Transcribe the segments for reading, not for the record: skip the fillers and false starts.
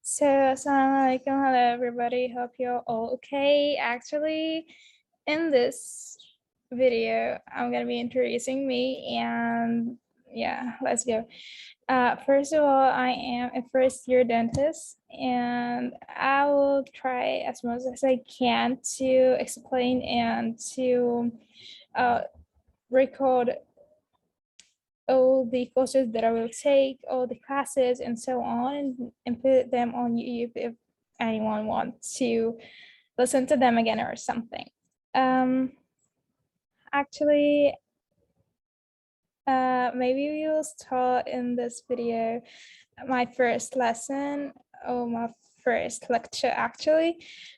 So, Assalamualaikum, hello everybody. Hope you're all okay. Actually, in this video, I'm gonna be introducing me, and yeah, let's go. First of all, I am a first-year dentist, and I will try as much as I can to explain and to record all the courses that I will take, all the classes and so on, and put them on YouTube if anyone wants to listen to them again or something. Actually, maybe we will start in this video my first lesson or my first lecture. Actually,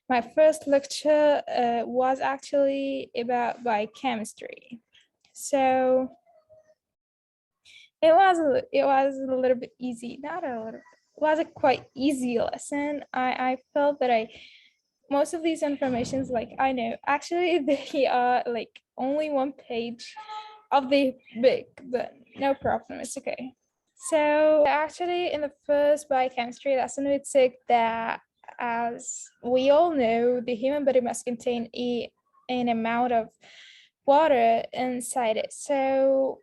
my first lecture was actually about biochemistry. So it was a little bit easy, not a little. It was a quite easy lesson. I felt that most of these informations, like I know, actually they are like only one page of the book, but no problem, it's okay. So actually in the first biochemistry lesson, we took that, as we all know, the human body must contain an amount of water inside it. So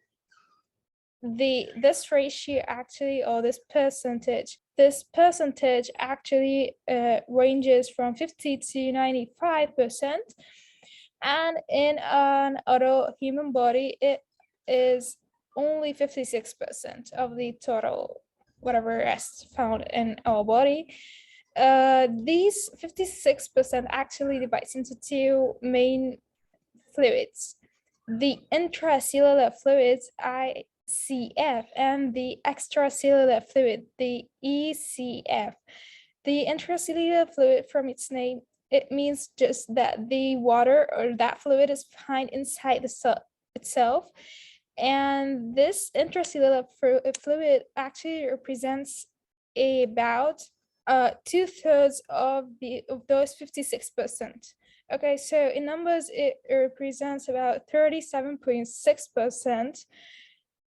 this ratio actually, or this percentage actually ranges from 50 to 95%, and in an adult human body it is only 56% of the total whatever rest found in our body. These 56% actually divides into two main fluids: the intracellular fluids, ICF, and the extracellular fluid, the ECF. The intracellular fluid, from its name, it means just that the water or that fluid is found inside the cell itself. And this intracellular fluid actually represents about 2/3 of those 56%. Okay, so in numbers, it represents about 37.6%.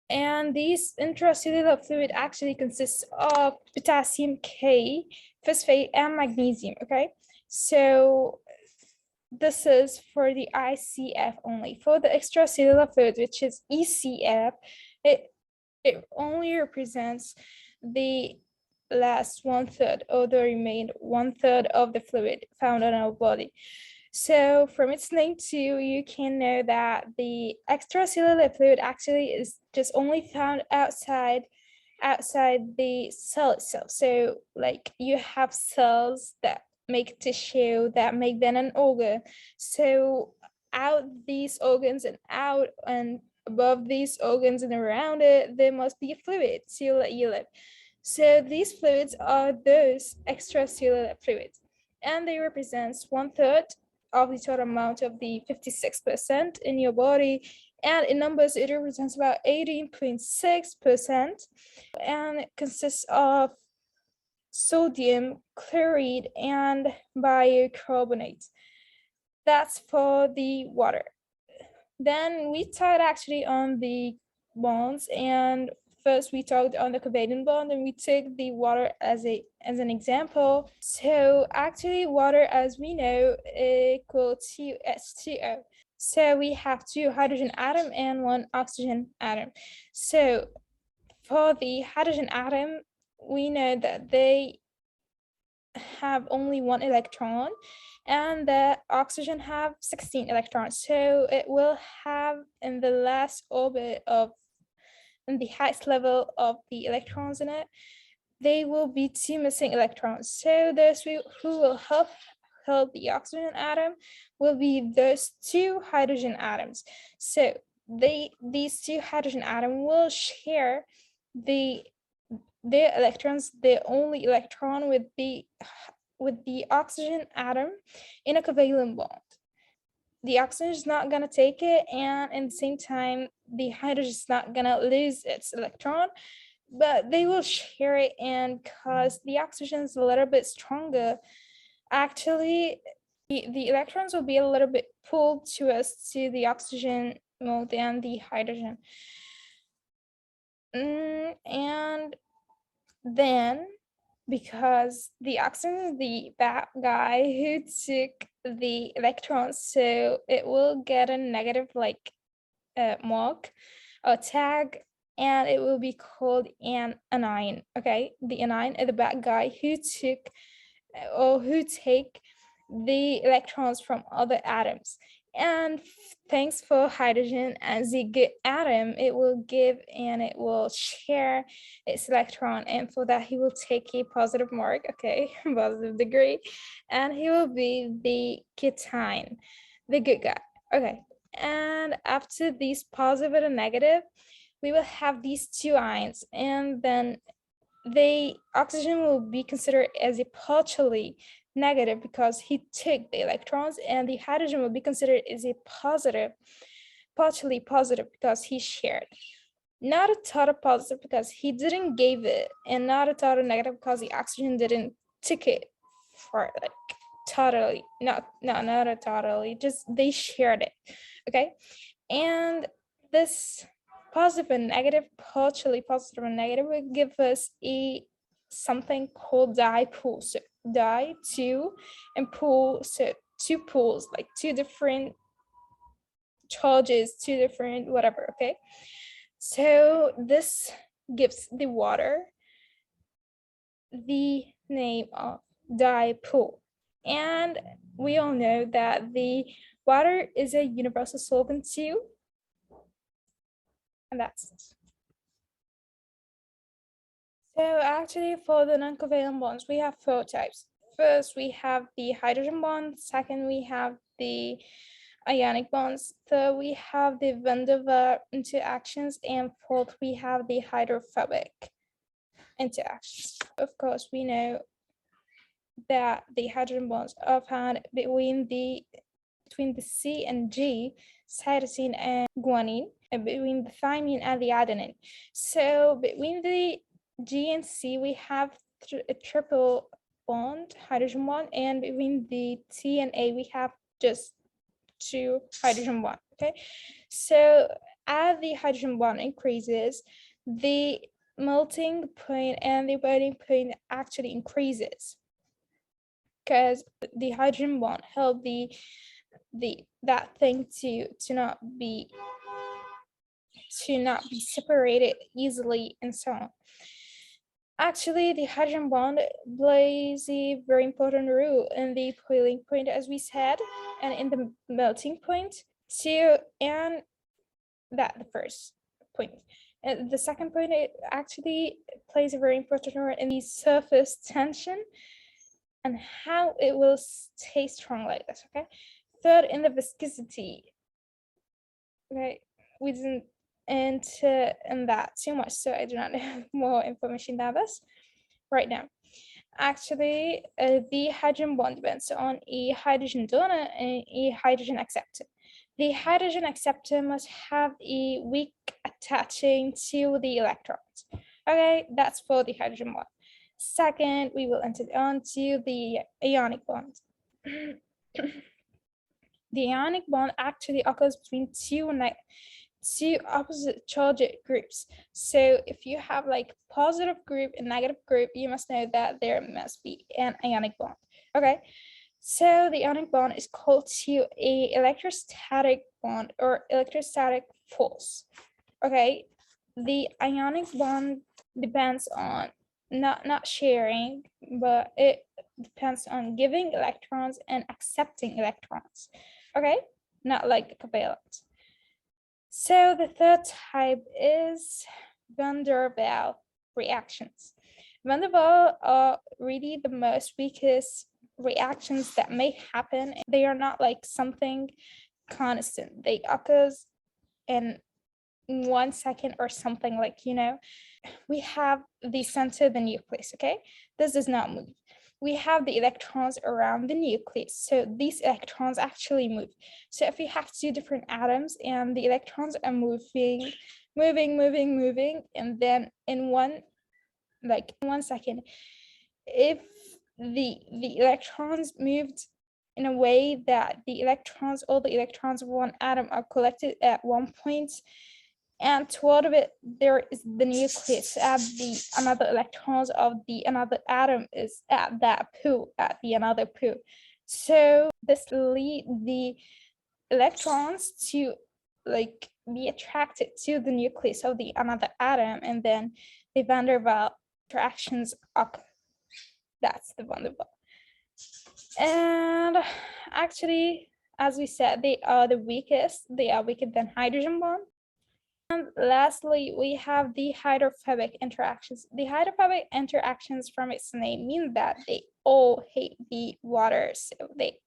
And this intracellular fluid actually consists of potassium K, phosphate, and magnesium. Okay, so this is for the ICF only. For the extracellular fluid, which is ECF, it only represents the last 1/3, or the remaining 1/3 of the fluid found in our body. So from its name too, you can know that the extracellular fluid actually is just only found outside the cell itself. So like you have cells that make tissue, that make then an organ. So out these organs and out and above these organs and around it, there must be a fluid to let you live. So these fluids are those extracellular fluids, and they represent 1/3 of the total amount of the 56% in your body. And in numbers, it represents about 18.6%, and it consists of sodium, chloride, and bicarbonate. That's for the water. Then we talked actually on the bonds, and first we talked on the covalent bond, and we took the water as an example. So actually water, as we know, equal to H2O. So we have 2 hydrogen atom and 1 oxygen atom. So for the hydrogen atom, we know that they have only 1 electron, and the oxygen have 16 electrons. So it will have in the last orbit in the highest level of the electrons in it, they will be 2 missing electrons. So those who will help the oxygen atom will be those 2 hydrogen atoms. So these 2 hydrogen atoms will share their electrons, their only electron, with the oxygen atom in a covalent bond. The oxygen is not gonna take it, and at the same time, the hydrogen is not gonna lose its electron, but they will share it. And because the oxygen is a little bit stronger, actually the electrons will be a little bit pulled to the oxygen more than the hydrogen. And then because the oxygen is the bad guy who took the electrons, so it will get a negative like mark or tag, and it will be called an anion. Okay, the anion is the bad guy who took or who take the electrons from other atoms. And thanks for hydrogen as a good atom, it will give and it will share its electron, and for that he will take a positive mark, okay, positive degree, and he will be the cation, the good guy. Okay, and after these positive and negative, we will have these two ions, and then the oxygen will be considered as a partially negative because he took the electrons, and the hydrogen will be considered as a positive, partially positive because he shared. Not a total positive because he didn't give it, and not a total negative because the oxygen didn't take it for like totally, not a totally, just they shared it. Okay, and this positive and negative, partially positive and negative, will give us a something called dipole. So di, two, and pool, so two pools, like two different charges, two different whatever. Okay, so this gives the water the name of dipole, and we all know that the water is a universal solvent too, and that's it. So actually for the non-covalent bonds, we have four types. First, we have the hydrogen bond. Second, we have the ionic bonds. Third, we have the van der Waals interactions. And fourth, we have the hydrophobic interactions. Of course, we know that the hydrogen bonds are found between the C and G, cytosine and guanine, and between the thymine and the adenine. So between the G and C, we have a triple bond, hydrogen bond, and between the T and A, we have just two hydrogen bond. Okay, so as the hydrogen bond increases, the melting point and the boiling point actually increases because the hydrogen bond help that thing to not be separated easily, and so on. Actually, the hydrogen bond plays a very important role in the boiling point, as we said, and in the melting point too, and that the first point. And the second point, it actually plays a very important role in the surface tension and how it will stay strong like this. Okay, third, in the viscosity. Okay, we didn't enter in that too much, so I do not have more information than this right now. Actually, the hydrogen bond depends on a hydrogen donor and a hydrogen acceptor. The hydrogen acceptor must have a weak attaching to the electrons. Okay, that's for the hydrogen bond. Second, we will enter on to the ionic bond. The ionic bond actually occurs between two opposite charged groups. So if you have like positive group and negative group, you must know that there must be an ionic bond. Okay, so the ionic bond is called to a electrostatic bond or electrostatic force. Okay, the ionic bond depends on not sharing, but it depends on giving electrons and accepting electrons. Okay, not like covalent. So the third type is van der Waals reactions. Van der Waals are really the most weakest reactions that may happen. They are not like something constant. They occur in 1 second or something, like, we have the center of the nucleus. Okay, this does not move. We have the electrons around the nucleus, so these electrons actually move. So if we have two different atoms and the electrons are moving, and then in 1 second, if the electrons moved in a way that all the electrons of one atom are collected at one point, and toward it there is the nucleus at the another electrons of the another atom is at that pole at the another pole. So this lead the electrons to like be attracted to the nucleus of the another atom, and then the van der Waals interactions up. That's the van der Waals. And actually, as we said, they are the weakest. They are weaker than hydrogen bond. And lastly, we have the hydrophobic interactions. The hydrophobic interactions from its name mean that they all hate the water. So they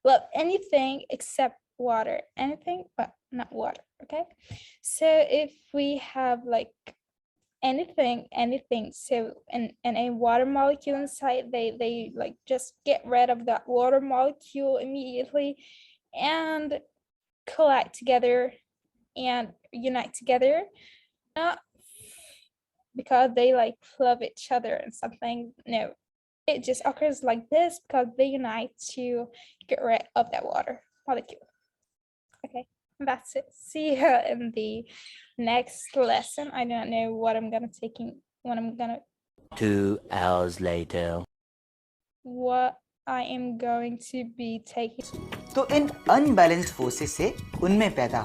love anything except water, anything but not water. Okay, so if we have like anything, so in a water molecule inside, they like just get rid of that water molecule immediately and collide together and unite together, not because they like love each other and something. No, it just occurs like this because they unite to get rid of that water molecule. Okay, that's it. See you in the next lesson. I don't know what I'm gonna 2 hours later. What I am going to be taking. तो इन unbalanced forces से उनमें पैदा